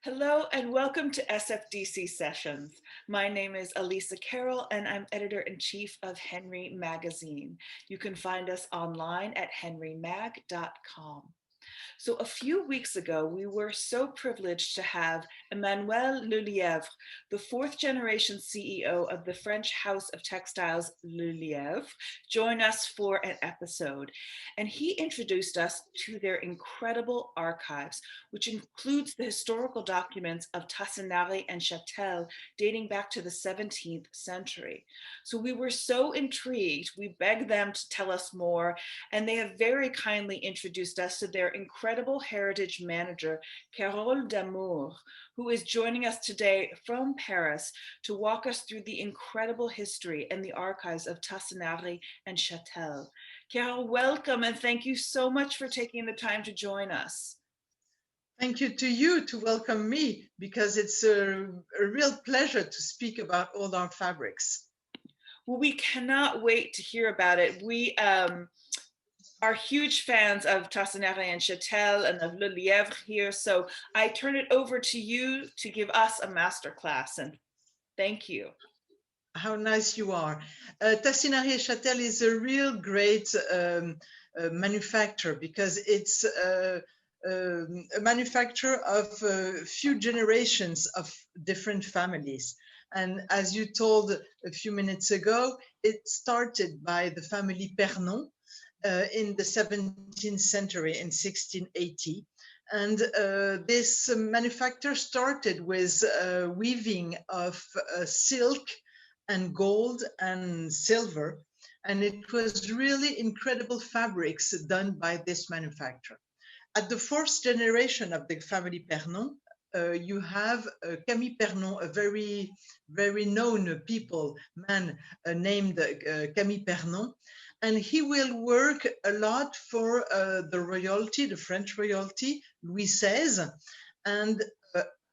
Hello and welcome to SFDC Sessions. My name is Elisa Carroll and I'm editor-in-chief of Henry Magazine. You can find us online at henrymag.com. So a few weeks ago, we were so privileged to have Emmanuel Lelièvre, the fourth generation CEO of the French house of textiles Lelièvre, join us for an episode. And he introduced us to their incredible archives, which includes the historical documents of Tassinari and Chatel dating back to the 17th century. So we were so intrigued, we begged them to tell us more, and they have very kindly introduced us to their incredible heritage manager, Carole Damour, who is joining us today from Paris to walk us through the incredible history and the archives of Tassinari and Chatel. Carole, welcome, and thank you so much for taking the time to join us. Thank you to you to welcome me, because it's a real pleasure to speak about all our fabrics. Well, we cannot wait to hear about it. We are huge fans of Tassinari and Chatel and of Lelièvre here, so I turn it over to you to give us a masterclass, and thank you. How nice you are. Tassinari Chatel is a real great manufacturer, because it's a manufacturer of a few generations of different families. And as you told a few minutes ago, it started by the family Pernon in the 17th century, in 1680. And this manufacture started with weaving of silk and gold and silver. And it was really incredible fabrics done by this manufacturer. At the fourth generation of the family Pernon, you have Camille Pernon, a very, very known man named Camille Pernon. And he will work a lot for the royalty, the French royalty, Louis XVI, and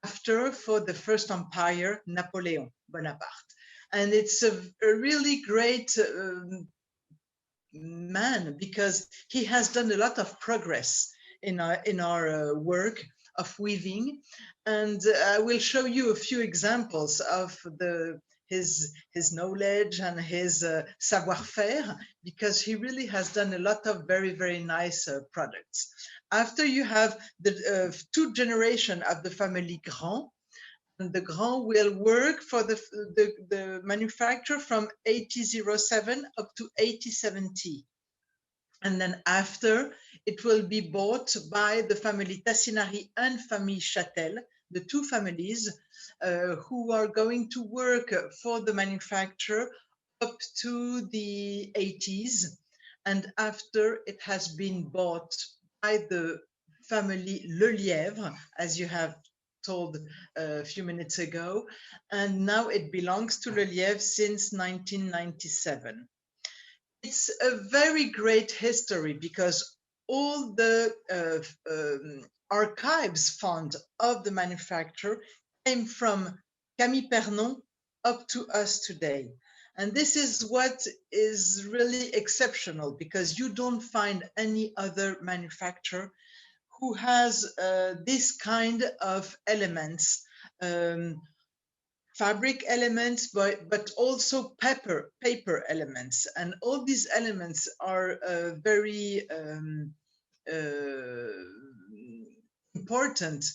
after for the First Empire, Napoleon Bonaparte. And it's a really great man, because he has done a lot of progress in our work of weaving. And I will show you a few examples of his knowledge and his savoir-faire, because he really has done a lot of very, very nice products. After you have the two generations of the family Grand, and the Grand will work for the manufacturer from 1807 up to 1870. And then after, it will be bought by the family Tassinari and family Chatel, the two families who are going to work for the manufacturer up to the 80s. And after, it has been bought by the family Lelièvre, as you have told a few minutes ago. And now it belongs to Lelièvre since 1997. It's a very great history, because all the archives found of the manufacturer came from Camille Pernon up to us today. And this is what is really exceptional, because you don't find any other manufacturer who has this kind of elements, fabric elements, but also paper elements. And all these elements are very important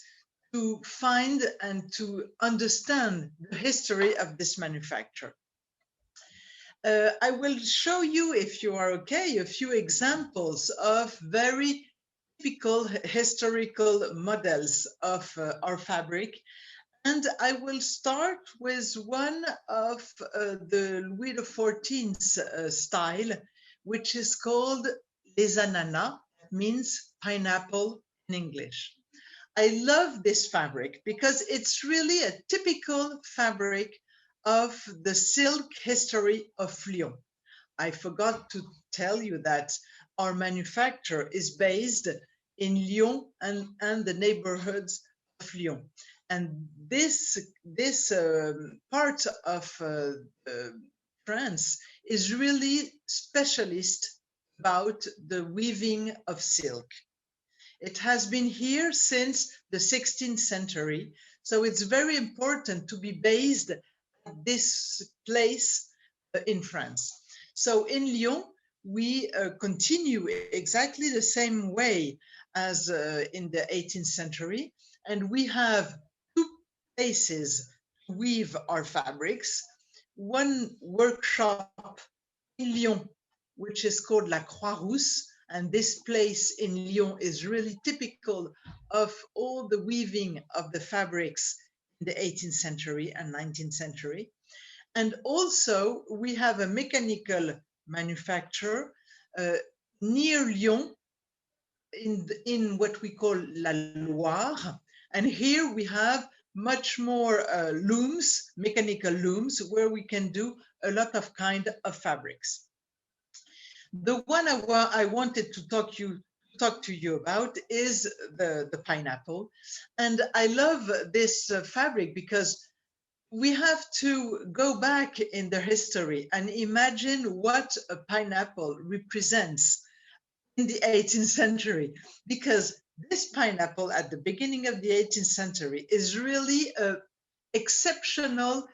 to find and to understand the history of this manufacture. I will show you, if you are okay, a few examples of very typical historical models of our fabric. And I will start with one of the Louis XIV style, which is called les ananas, means pineapple in English. I love this fabric because it's really a typical fabric of the silk history of Lyon. I forgot to tell you that our manufacturer is based in Lyon and the neighborhoods of Lyon. And this part of France is really specialist about the weaving of silk. It has been here since the 16th century. So it's very important to be based at this place in France. So in Lyon, we continue exactly the same way as in the 18th century. And we have two places to weave our fabrics. One workshop in Lyon, which is called La Croix-Rousse. And this place in Lyon is really typical of all the weaving of the fabrics in the 18th century and 19th century. And also we have a mechanical manufacturer near Lyon in what we call La Loire. And here we have much more looms, mechanical looms, where we can do a lot of kind of fabrics. The one I wanted to talk to you about is the pineapple. And I love this fabric because we have to go back in the history and imagine what a pineapple represents in the 18th century, because this pineapple at the beginning of the 18th century is really an exceptional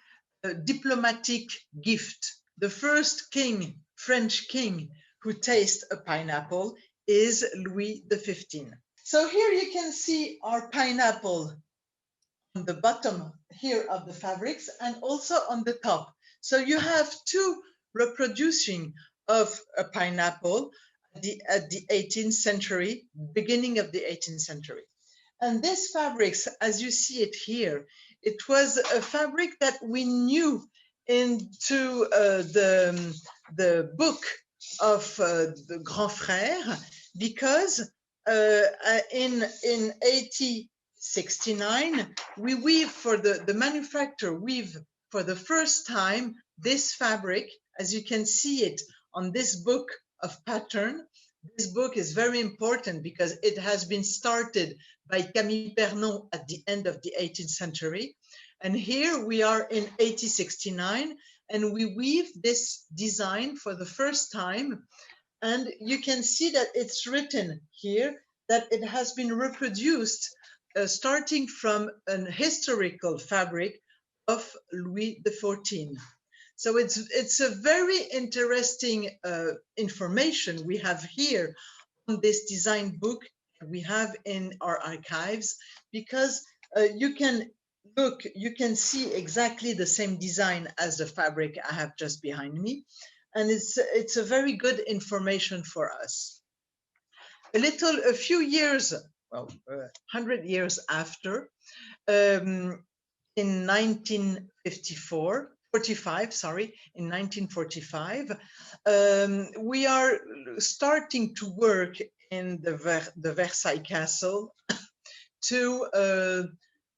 diplomatic gift. The first king, French king, who tastes a pineapple is Louis XV. So here you can see our pineapple on the bottom here of the fabrics and also on the top. So you have two reproducing of a pineapple at the 18th century, beginning of the 18th century. And this fabrics, as you see it here, it was a fabric that we knew into the book of the Grand Frère, because in 1869, we weave for the manufacturer weave for the first time this fabric, as you can see it on this book of pattern. This book is very important because it has been started by Camille Pernon at the end of the 18th century. And here we are in 1869, and we weave this design for the first time. And you can see that it's written here that it has been reproduced starting from an historical fabric of Louis XIV. So it's a very interesting information we have here on this design book we have in our archives, because you can look, you can see exactly the same design as the fabric I have just behind me. And it's a very good information for us. A few years, well, 100 years after, in 1945, we are starting to work in the Versailles Castle to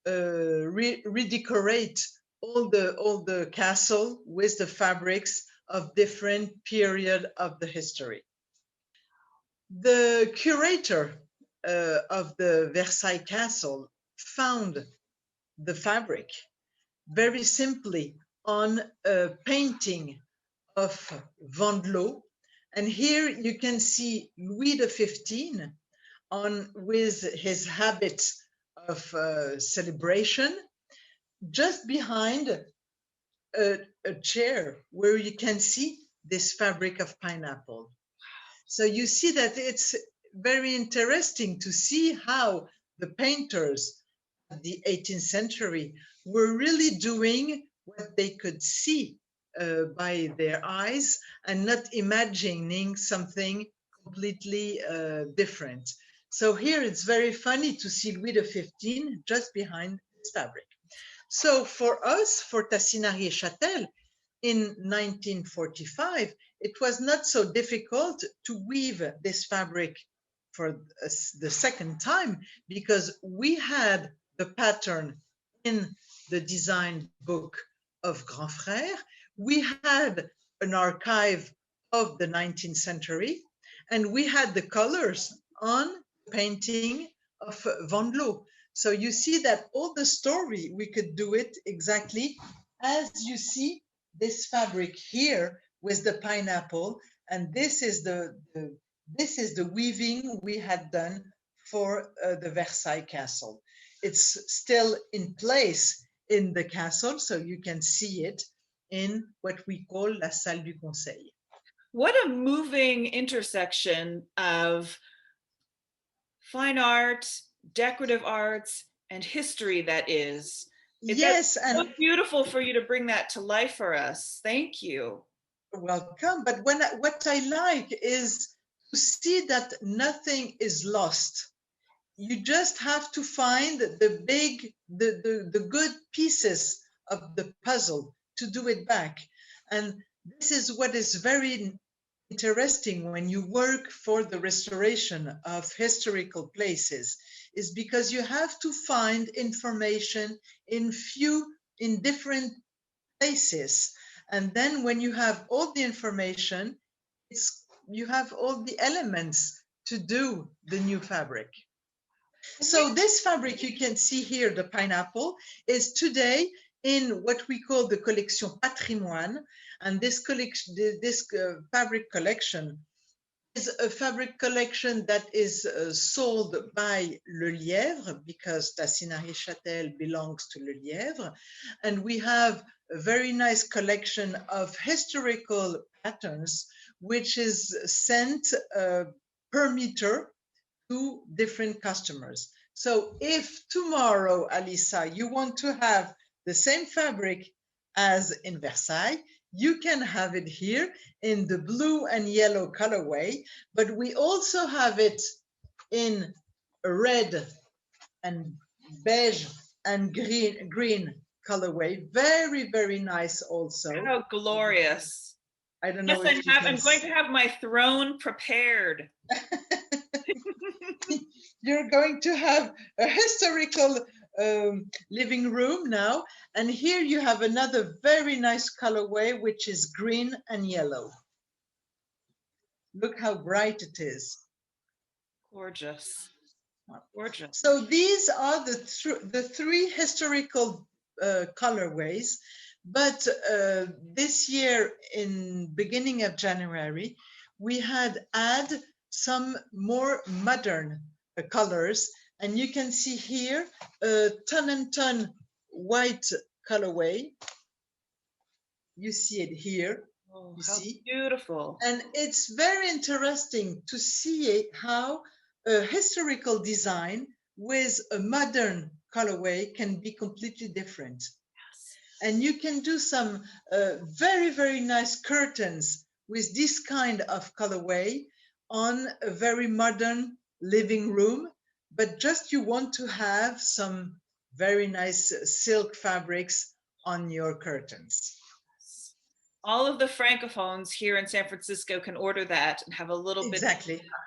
redecorate all the castle with the fabrics of different period of the history. The curator of the Versailles Castle found the fabric very simply on a painting of Vendelot. And here you can see Louis XV with his habit of celebration, just behind a chair where you can see this fabric of pineapple. So you see that it's very interesting to see how the painters of the 18th century were really doing what they could see by their eyes and not imagining something completely different. So here it's very funny to see Louis XV just behind this fabric. So for us, for Tassinari Chatel, in 1945, it was not so difficult to weave this fabric for the second time, because we had the pattern in the design book of Grand Frère. We had an archive of the 19th century, and we had the colors on painting of Vendelot. So you see that all the story, we could do it exactly as you see this fabric here with the pineapple, and this is the weaving we had done for the Versailles castle. It's still in place in the castle, so you can see it in what we call la salle du conseil. What a moving intersection of fine art, decorative arts, and history that is. Yes, and so beautiful for you to bring that to life for us. Thank you. Welcome. But what I like is to see that nothing is lost. You just have to find the good pieces of the puzzle to do it back. And this is what is very interesting when you work for the restoration of historical places, is because you have to find information in different places. And then when you have all the information, you have all the elements to do the new fabric. So this fabric you can see here, the pineapple, is today in what we call the collection patrimoine. And this collection, fabric collection is a fabric collection that is sold by Lelièvre, because Tassinari Chatel belongs to Lelièvre. And we have a very nice collection of historical patterns, which is sent per meter to different customers. So if tomorrow, Alisa, you want to have the same fabric as in Versailles, you can have it here in the blue and yellow colorway, but we also have it in red and beige and green colorway. Very, very nice also. How glorious. I don't know if I'm going to have my throne prepared. You're going to have a historical living room now. And here you have another very nice colorway, which is green and yellow. Look how bright it is. Gorgeous. Gorgeous. So these are the three historical colorways. But this year, in beginning of January, we had add some more modern colors. And you can see here a ton and ton white colorway. You see it here. Oh, you how see? Beautiful. And it's very interesting to see how a historical design with a modern colorway can be completely different. Yes. And you can do some very, very nice curtains with this kind of colorway on a very modern living room. But just you want to have some very nice silk fabrics on your curtains. All of the francophones here in San Francisco can order that and have a little bit.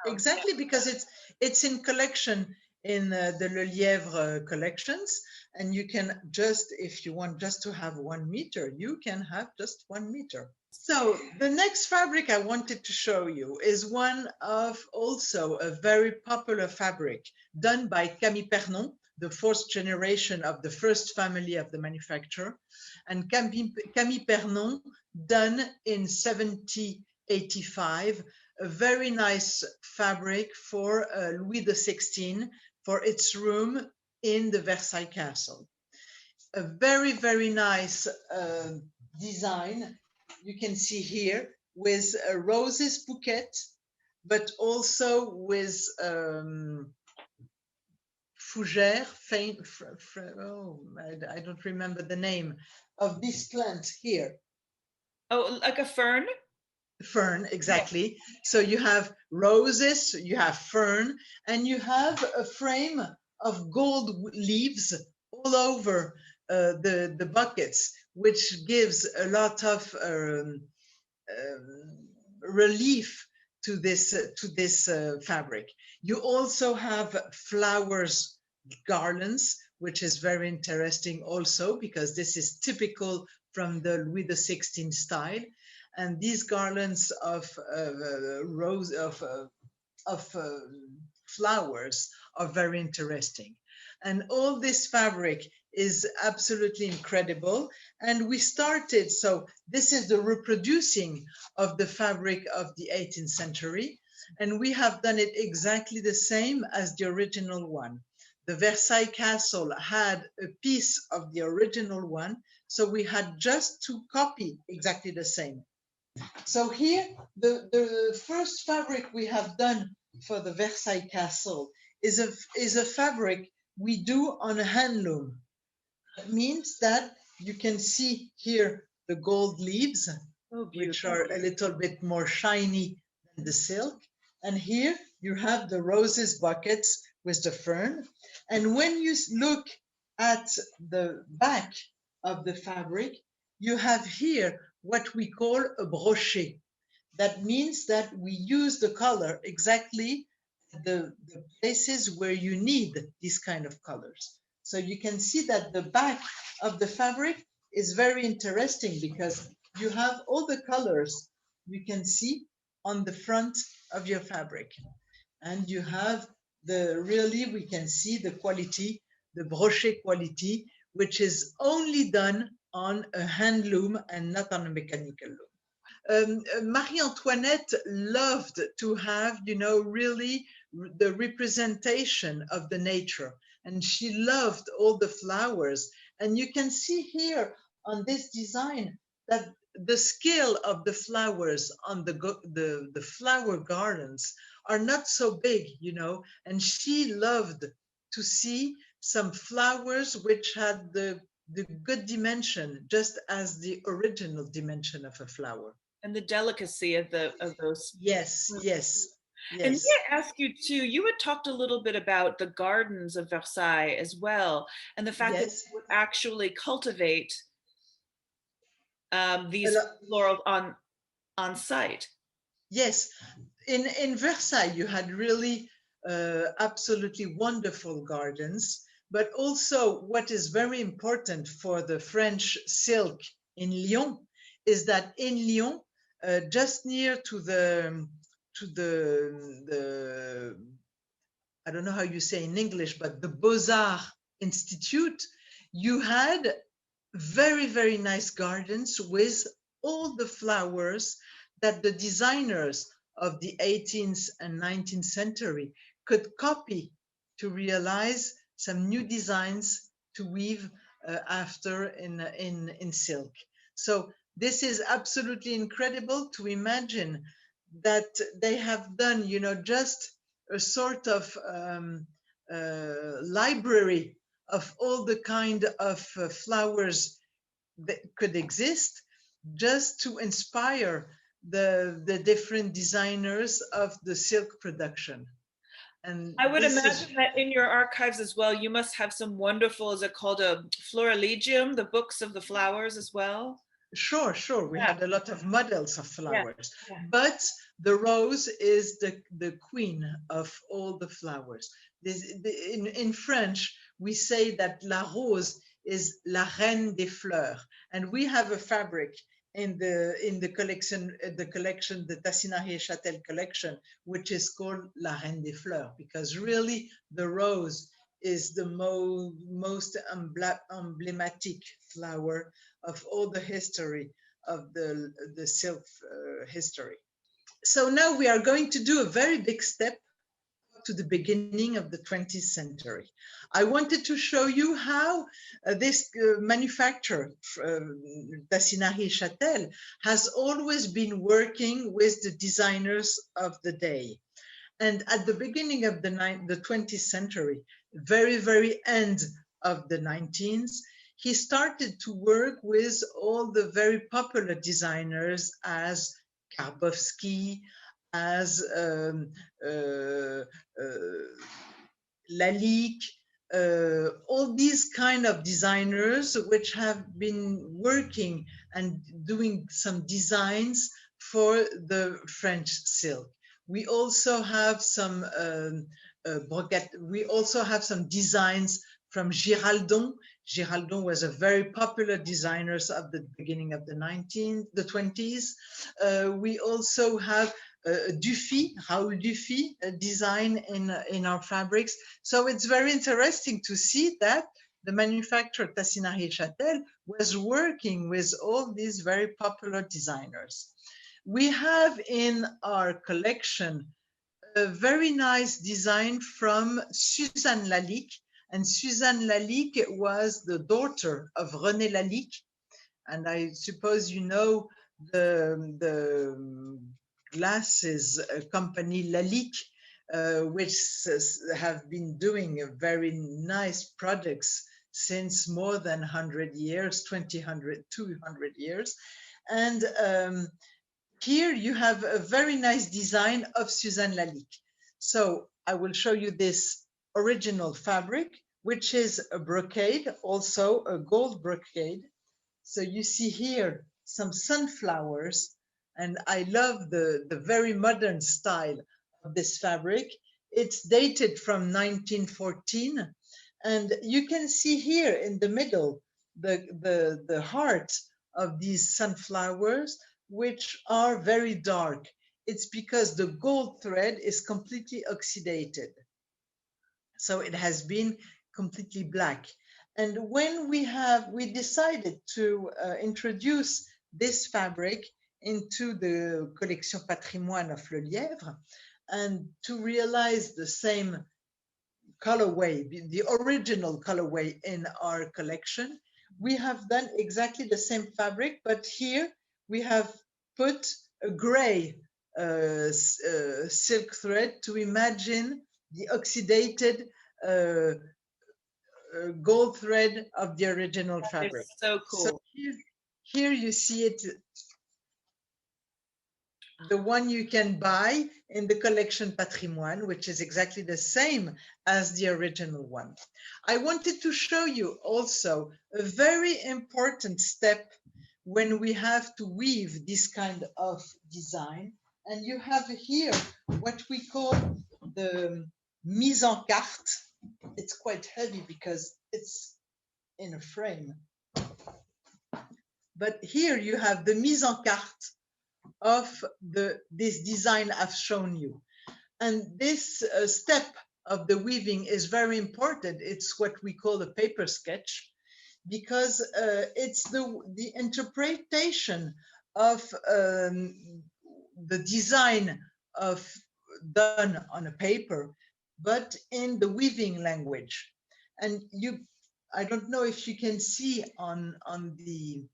Exactly, because it's in collection in the Lelièvre collections, and you can just, if you want just to have 1 meter, you can have just 1 meter. So the next fabric I wanted to show you is one of also a very popular fabric done by Camille Pernon, the 4th generation of the first family of the manufacturer. And Camille Pernon, done in 1785, a very nice fabric for Louis XVI for its room in the Versailles Castle. A very, very nice design. You can see here with a roses bouquet, but also with fougère, I don't remember the name of this plant here. Oh, like a fern? Fern, exactly. So you have roses, you have fern, and you have a frame of gold leaves all over the buckets, which gives a lot of relief to this fabric. You also have flowers garlands, which is very interesting also, because this is typical from the Louis XVI style. And these garlands of flowers are very interesting. And all this fabric is absolutely incredible. And we started, so this is the reproducing of the fabric of the 18th century. and we have done it exactly the same as the original one. The Versailles castle had a piece of the original one, so we had just to copy exactly the same. So here, the first fabric we have done for the Versailles castle is a fabric we do on a hand loom. It means that you can see here the gold leaves, which are a little bit more shiny than the silk. And here you have the roses buckets with the fern. And when you look at the back of the fabric, you have here what we call a brochet. That means that we use the color exactly the places where you need these kind of colors. So you can see that the back of the fabric is very interesting because you have all the colors you can see on the front of your fabric. And you have we can see the quality, the brochet quality, which is only done on a hand loom and not on a mechanical loom. Marie Antoinette loved to have, really the representation of the nature, and she loved all the flowers. And you can see here on this design that the scale of the flowers on the flower gardens are not so big, and she loved to see some flowers which had the good dimension, just as the original dimension of a flower. And the delicacy of those. Yes, yes. Yes. And may I ask you too, you had talked a little bit about the gardens of Versailles as well, and the fact that you would actually cultivate these florals on site. Yes, in Versailles you had really absolutely wonderful gardens, but also what is very important for the French silk in Lyon is that in Lyon, just near to the I don't know how you say in English, but the Beaux-Arts Institute, you had very, very nice gardens with all the flowers that the designers of the 18th and 19th century could copy to realize some new designs to weave after in silk. So this is absolutely incredible to imagine that they have done, just a sort of library of all the kind of flowers that could exist, just to inspire the different designers of the silk production. And I would imagine that in your archives as well, you must have some wonderful, is it called a florilegium, the books of the flowers as well? Sure. We had a lot of models of flowers, but the rose is the queen of all the flowers. In French, we say that la rose is la reine des fleurs, and we have a fabric in the collection, the Tassinari Chatel collection, which is called la reine des fleurs, because really the rose is the most emblematic flower of all the history of the silk history. So now we are going to do a very big step to the beginning of the 20th century. I wanted to show you how this manufacturer, Tassinari Chatel, has always been working with the designers of the day. And at the beginning of the 20th century, very, very end of the 19th, he started to work with all the very popular designers as Karbowski, as Lalique, all these kind of designers which have been working and doing some designs for the French silk. We also have some designs from Giraldon. Giraldon was a very popular designer of the beginning of the 20s. We also have Dufy, Raoul Dufy, design in our fabrics. So it's very interesting to see that the manufacturer Tassinari Chatel was working with all these very popular designers. We have in our collection a very nice design from Suzanne Lalique. And Suzanne Lalique was the daughter of René Lalique. And I suppose you know the glasses company Lalique, which have been doing very nice products since more than 100 years, 200 years. And here you have a very nice design of Suzanne Lalique. So I will show you this original fabric, which is a brocade, also a gold brocade. So you see here some sunflowers, and I love the very modern style of this fabric. It's dated from 1914, and you can see here in the middle the heart of these sunflowers, which are very dark. It's because the gold thread is completely oxidated. So it has been completely black. And when we decided to introduce this fabric into the Collection Patrimoine of Lelièvre, and to realize the same colorway, the original colorway in our collection, we have done exactly the same fabric, but here we have put a gray silk thread to imagine the oxidated gold thread of the original fabric. So cool. So here you see it, the one you can buy in the Collection Patrimoine, which is exactly the same as the original one. I wanted to show you also a very important step when we have to weave this kind of design. And you have here what we call the mise en carte. It's quite heavy because it's in a frame. But here you have the mise en carte of this design I've shown you. And this step of the weaving is very important. It's what we call a paper sketch, because it's the interpretation of the design done on a paper, but in the weaving language. And I don't know if you can see on the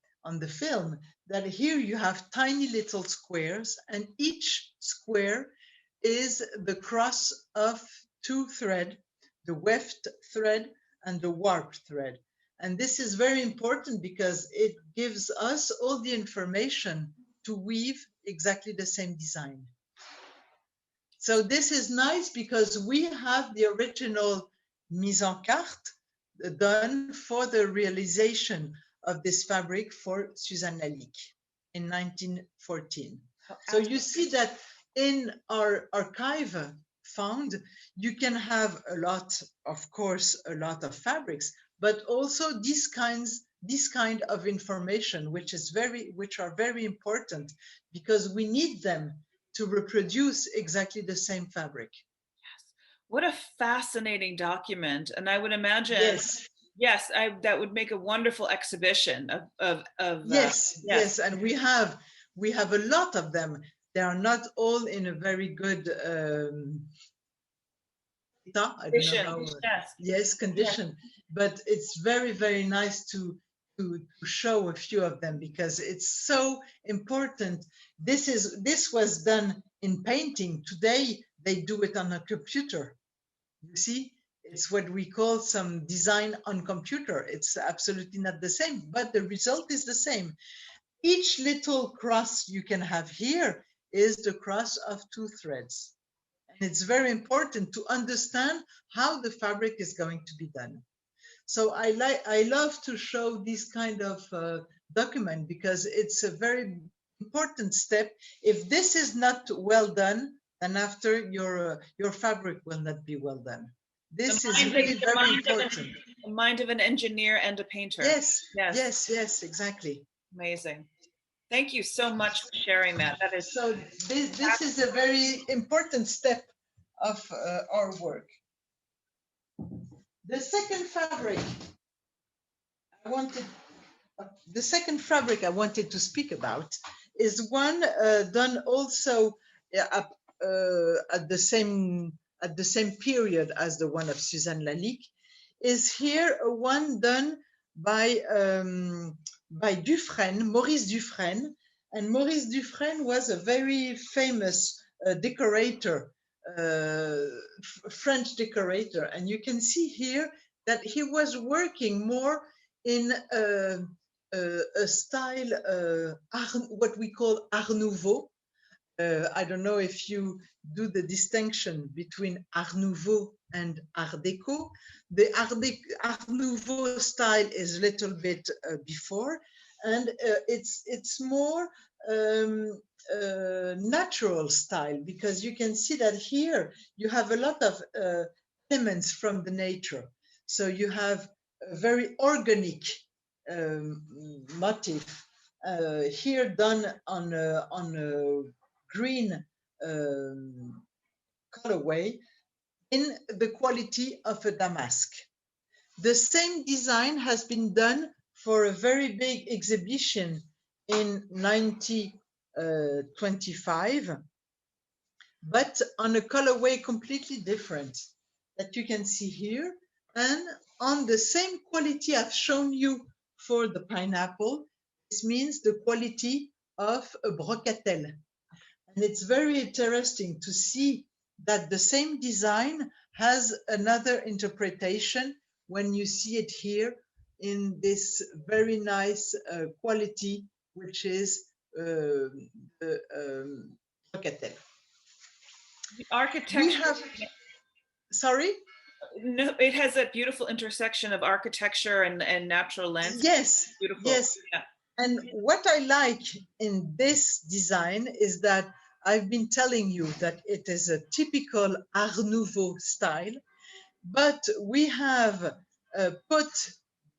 film that here you have tiny little squares, and each square is the cross of two threads, the weft thread and the warp thread. And this is very important because it gives us all the information to weave exactly the same design. So this is nice because we have the original mise en carte done for the realization of this fabric for Suzanne Lalique in 1914. So you see that in our archive found, you can have a lot of fabrics, but also this kind of information, which are very important because we need them to reproduce exactly the same fabric. Yes. What a fascinating document. And I would imagine, yes, that would make a wonderful exhibition of yes. And we have a lot of them. They are not all in a very good condition, but it's very, very nice to show a few of them because it's so important. This was done in painting. Today they do it on a computer. You see, it's what we call some design on computer. It's absolutely not the same, but the result is the same. Each little cross you can have here is the cross of two threads. And it's very important to understand how the fabric is going to be done. So I love to show this kind of document because it's a very important step. If this is not well done, then after your fabric will not be well done. This is really very important. The mind of an engineer and a painter. Yes, exactly. Amazing. Thank you so much for sharing that. That is so. This is a very important step of our work. The second fabric I wanted to speak about is one done also at the same period as the one of Suzanne Lalique, is here a one done by Dufresne, Maurice Dufresne. And Maurice Dufresne was a very famous decorator, French decorator. And you can see here that he was working more in a style, what we call Art Nouveau. I don't know if you do the distinction between Art Nouveau and Art Deco. The Art Nouveau style is a little bit before, and it's more natural style, because you can see that here you have a lot of elements from the nature. So you have a very organic motif here done on a green colorway in the quality of a damask. The same design has been done for a very big exhibition in 1925, but on a colorway completely different that you can see here. And on the same quality I've shown you for the pineapple, this means the quality of a brocatel. And it's very interesting to see that the same design has another interpretation when you see it here in this very nice quality, which is the brocatel. The architecture. Sorry? No, it has a beautiful intersection of architecture and natural landscape. Yes, beautiful. Yes. Yeah. And what I like in this design is that I've been telling you that it is a typical Art Nouveau style, but we have put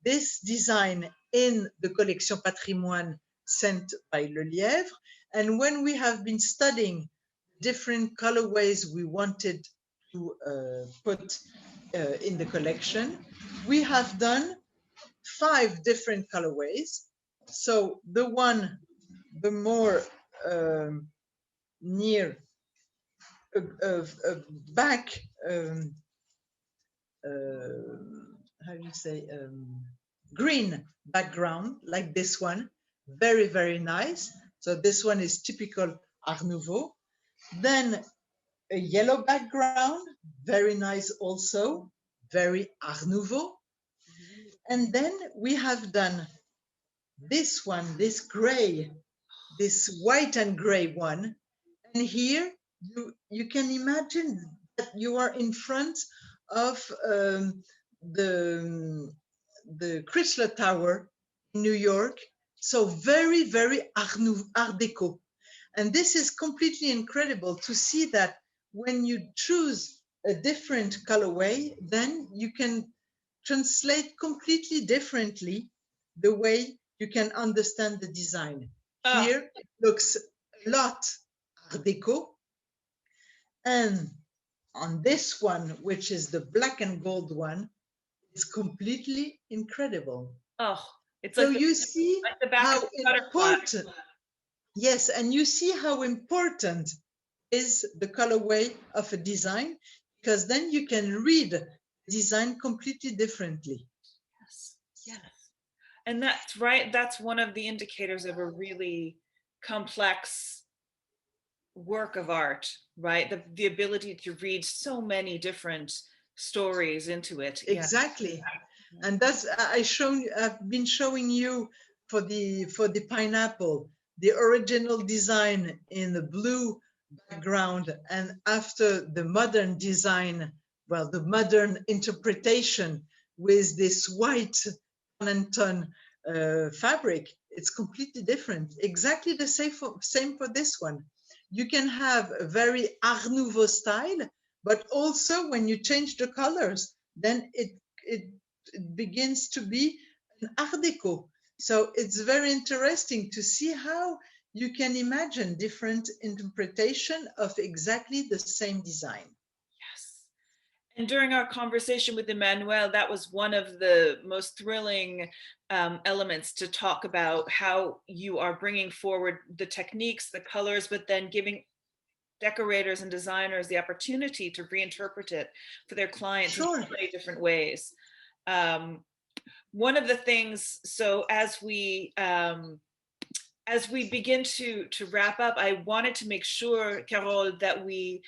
this design in the Collection Patrimoine sent by Lelièvre. And when we have been studying different colorways we wanted to put in the collection, we have done 5 different colorways. So the one, the more near back, how do you say, green background, like this one, very, very nice. So this one is typical Art Nouveau. Then a yellow background, very nice also, very Art Nouveau. And then we have done this one, this gray, this white and gray one. And here you can imagine that you are in front of the Chrysler Tower in New York. So very, very Art Deco. And this is completely incredible to see that when you choose a different colorway, then you can translate completely differently the way you can understand the design. Here it looks a lot Art Deco. And on this one, which is the black and gold one, it's completely incredible. Oh, it's so like you see like how important. Yes, and you see how important is the colorway of a design, because then you can read the design completely differently. Yes, yes. And that's right. That's one of the indicators of a really complex work of art, right? The ability to read so many different stories into it. Exactly. Yeah. And that's I've been showing you for the pineapple, the original design in the blue background, and after the modern design, well, the modern interpretation with this white ton fabric, it's completely different. Exactly the same for this one. You can have a very Art Nouveau style, but also when you change the colors, then it begins to be an Art Deco. So it's very interesting to see how you can imagine different interpretation of exactly the same design. Yes. And during our conversation with Emmanuel, that was one of the most thrilling elements to talk about, how you are bringing forward the techniques, the colors, but then giving decorators and designers the opportunity to reinterpret it for their clients in Sure. so many different ways. One of the things, so as we begin to wrap up, I wanted to make sure, Carole, that we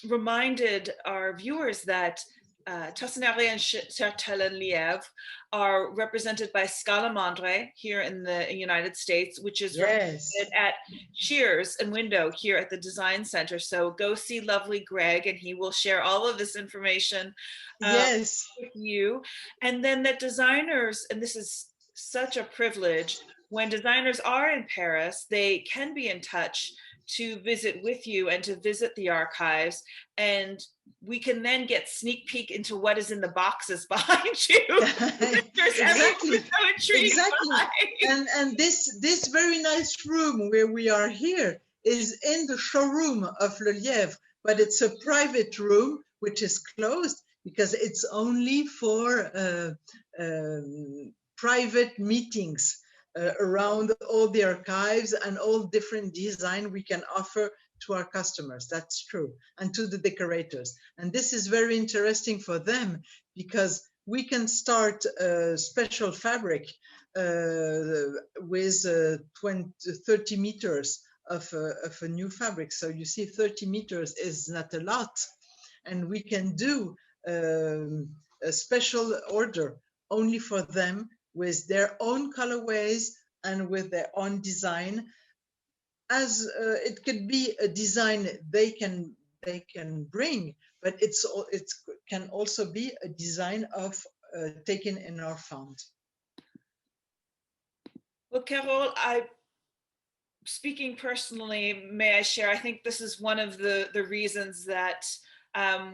reminded our viewers that Tassinari Chatel and Lelièvre are represented by Scalamandre here in the United States, which is Yes. represented at Shears and Window here at the Design Center. So go see lovely Greg, and he will share all of this information Yes. with you. And then that designers, and this is such a privilege, when designers are in Paris, they can be in touch to visit with you and to visit the archives, and we can then get sneak peek into what is in the boxes behind you. Exactly. So Exactly. And this very nice room where we are here is in the showroom of Lelièvre, but it's a private room which is closed because it's only for private meetings around all the archives and all different design we can offer to our customers. That's true. And to the decorators. And this is very interesting for them because we can start a special fabric with 30 meters of a new fabric. So you see 30 meters is not a lot. And we can do a special order only for them with their own colorways and with their own design. As it could be a design they can bring, but it can also be a design of taken in our fund. Well, Carole, speaking personally, may I share, I think this is one of the reasons that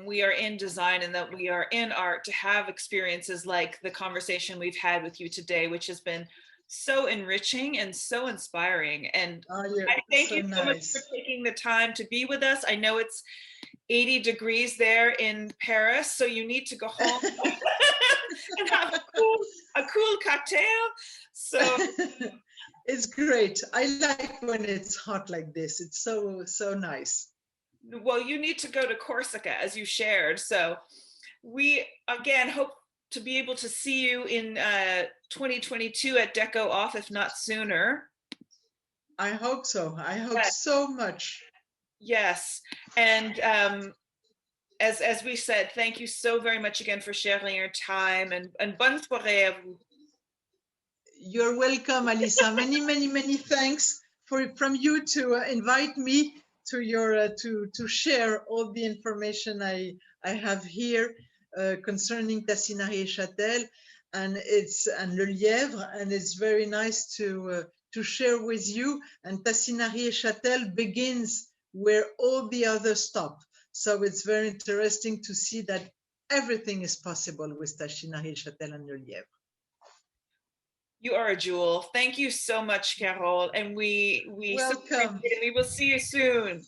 we are in design and that we are in art, to have experiences like the conversation we've had with you today, which has been so enriching and so inspiring. And I thank you so much for taking the time to be with us. I know it's 80 degrees there in Paris, so you need to go home and have a cool cocktail. So it's great. I like when it's hot like this. It's so nice. Well, you need to go to Corsica, as you shared. So we, again, hope to be able to see you in 2022 at Deco Off, if not sooner. I hope so. I hope so much. Yes. And as we said, thank you so very much again for sharing your time, and bonne soirée à vous. You're welcome, Alisa. many thanks from you to invite me to your to share all the information I have here concerning Tassinari Chatel and Lelièvre, and it's very nice to share with you. And Tassinari Chatel begins where all the others stop. So it's very interesting to see that everything is possible with Tassinari Chatel and Lelièvre. You are a jewel. Thank you so much, Carole. And we welcome. We will see you soon.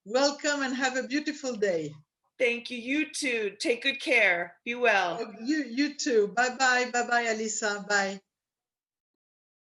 Welcome and have a beautiful day. Thank you. You too. Take good care. Be well. You too. Bye bye, Alisa. Bye.